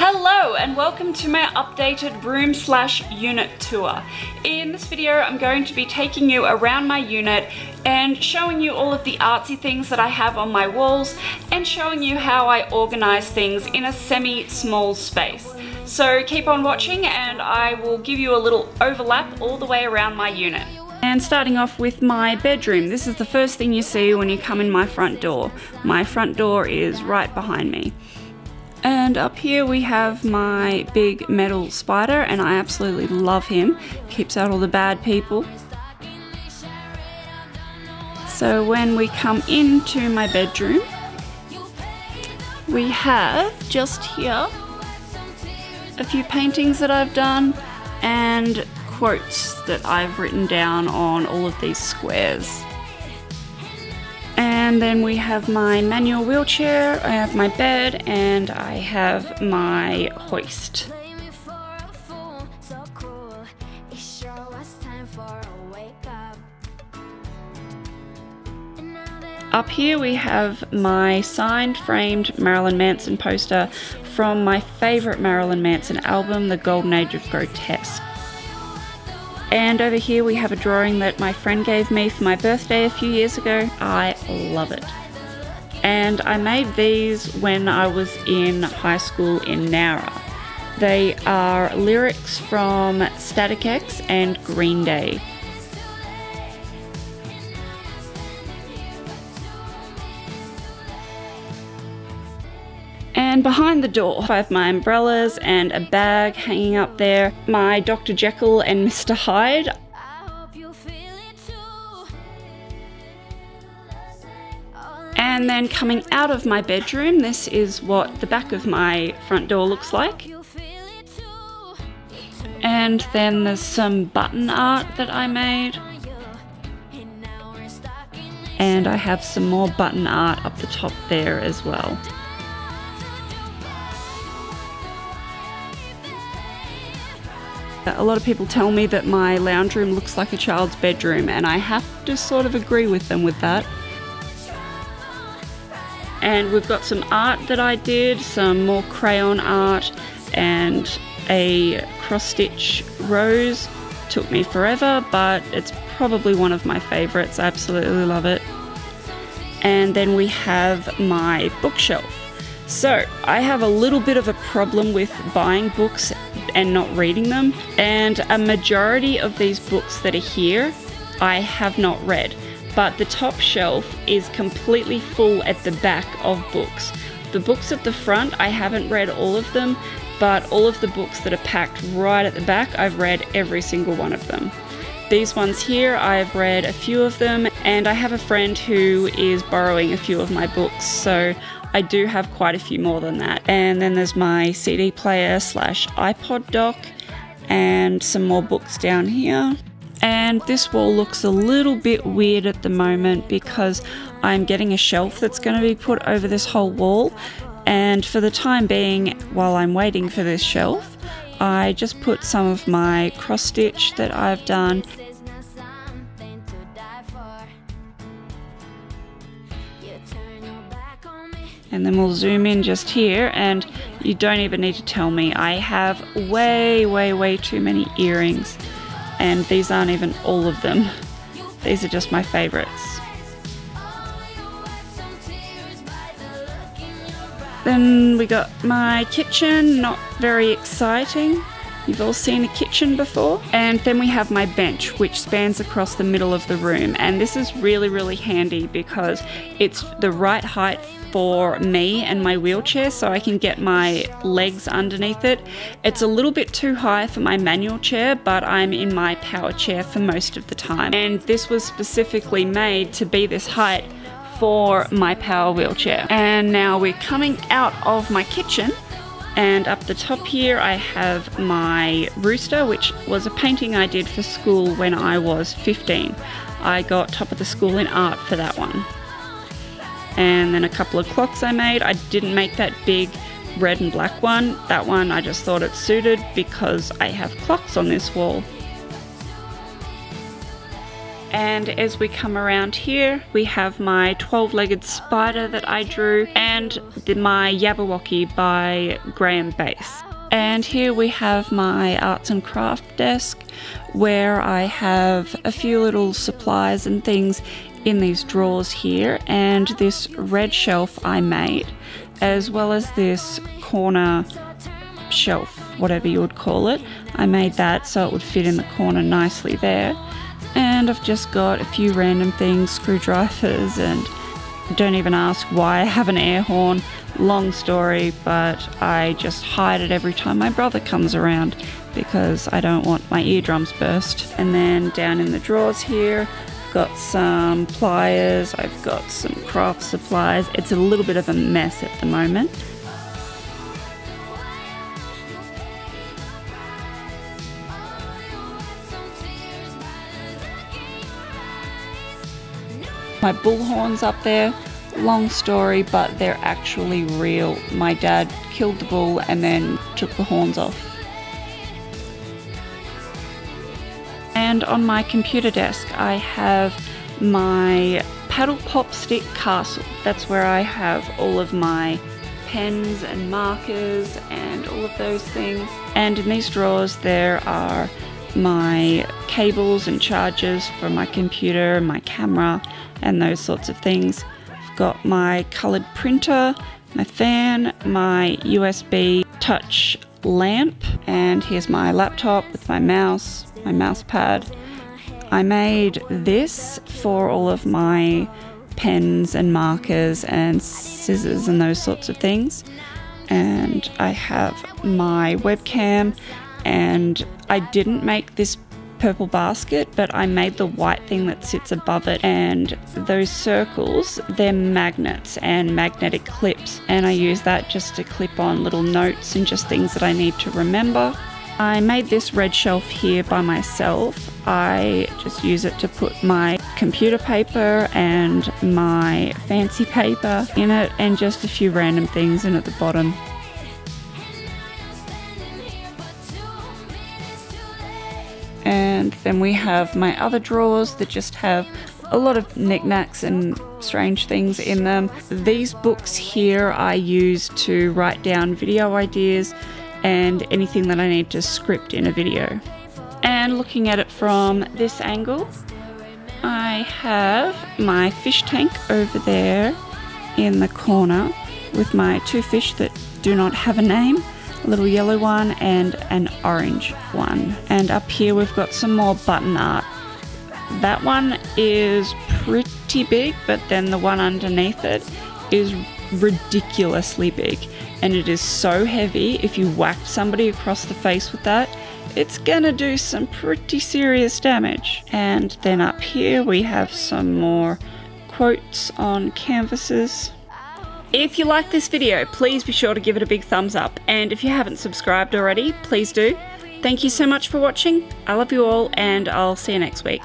Hello and welcome to my updated room/unit tour. In this video I'm going to be taking you around my unit and showing you all of the artsy things that I have on my walls and showing you how I organize things in a semi-small space. So keep on watching and I will give you a little overlap all the way around my unit. And starting off with my bedroom, this is the first thing you see when you come in my front door. My front door is right behind me. And up here we have my big metal spider, and I absolutely love him. Keeps out all the bad people. So when we come into my bedroom, we have just here a few paintings that I've done and quotes that I've written down on all of these squares. And then we have my manual wheelchair, I have my bed, and I have my hoist. Up here we have my signed framed Marilyn Manson poster from my favourite Marilyn Manson album, The Golden Age of Grotesque. And over here we have a drawing that my friend gave me for my birthday a few years ago. I love it. And I made these when I was in high school in Nowra. They are lyrics from Static X and Green Day. And behind the door, I have my umbrellas and a bag hanging up there, my Dr. Jekyll and Mr. Hyde. And then coming out of my bedroom, this is what the back of my front door looks like. And then there's some button art that I made. And I have some more button art up the top there as well. A lot of people tell me that my lounge room looks like a child's bedroom, and I have to sort of agree with them with that. And we've got some art that I did, some more crayon art, and a cross-stitch rose. Took me forever, but it's probably one of my favorites. I absolutely love it. And then we have my bookshelf. So I have a little bit of a problem with buying books and not reading them, and a majority of these books that are here I have not read, but the top shelf is completely full at the back of books. The books at the front, I haven't read all of them, but all of the books that are packed right at the back, I've read every single one of them. These ones here, I've read a few of them, and I have a friend who is borrowing a few of my books, so I do have quite a few more than that. And then there's my CD player / iPod dock and some more books down here. And this wall looks a little bit weird at the moment because I'm getting a shelf that's going to be put over this whole wall. And for the time being, while I'm waiting for this shelf, I just put some of my cross stitch that I've done. And then we'll zoom in just here, and you don't even need to tell me. I have way too many earrings, and these aren't even all of them. These are just my favorites. Then we got my kitchen, not very exciting. You've all seen a kitchen before. And then we have my bench, which spans across the middle of the room. And this is really handy because it's the right height for me and my wheelchair, so I can get my legs underneath it. It's a little bit too high for my manual chair, but I'm in my power chair for most of the time. And this was specifically made to be this height for my power wheelchair. And now we're coming out of my kitchen, and up the top here I have my rooster, which was a painting I did for school when I was 15. I got top of the school in art for that one. And then a couple of clocks I made. I didn't make that big red and black one. That one I just thought it suited because I have clocks on this wall. And as we come around here, we have my 12-legged spider that I drew and my Yabberwocky by Graham Base. And here we have my arts and craft desk where I have a few little supplies and things in these drawers here, and this red shelf I made, as well as this corner shelf, whatever you would call it. I made that so it would fit in the corner nicely there. And I've just got a few random things, screwdrivers, and don't even ask why I have an air horn. Long story, but I just hide it every time my brother comes around because I don't want my eardrums burst. And then down in the drawers here, I've got some pliers, I've got some craft supplies. It's a little bit of a mess at the moment. My bullhorns up there. Long story, but they're actually real. My dad killed the bull and then took the horns off. And on my computer desk I have my paddle pop stick castle. That's where I have all of my pens and markers and all of those things. And in these drawers there are my cables and chargers for my computer, my camera, and those sorts of things. Got my coloured printer, my fan, my USB touch lamp, and here's my laptop with my mouse pad. I made this for all of my pens and markers and scissors and those sorts of things. And I have my webcam, and I didn't make this purple basket, but I made the white thing that sits above it, and those circles, they're magnets and magnetic clips, and I use that just to clip on little notes and just things that I need to remember. I made this red shelf here by myself. I just use it to put my computer paper and my fancy paper in it, and just a few random things in at the bottom. And then we have my other drawers that just have a lot of knickknacks and strange things in them. These books here I use to write down video ideas and anything that I need to script in a video. And looking at it from this angle, I have my fish tank over there in the corner with my two fish that do not have a name. A little yellow one and an orange one. And up here we've got some more button art. That one is pretty big, but then the one underneath it is ridiculously big. And it is so heavy, if you whacked somebody across the face with that, it's gonna do some pretty serious damage. And then up here we have some more quotes on canvases. If you like this video, please be sure to give it a big thumbs up, and if you haven't subscribed already, please do. Thank you so much for watching. I love you all, and I'll see you next week.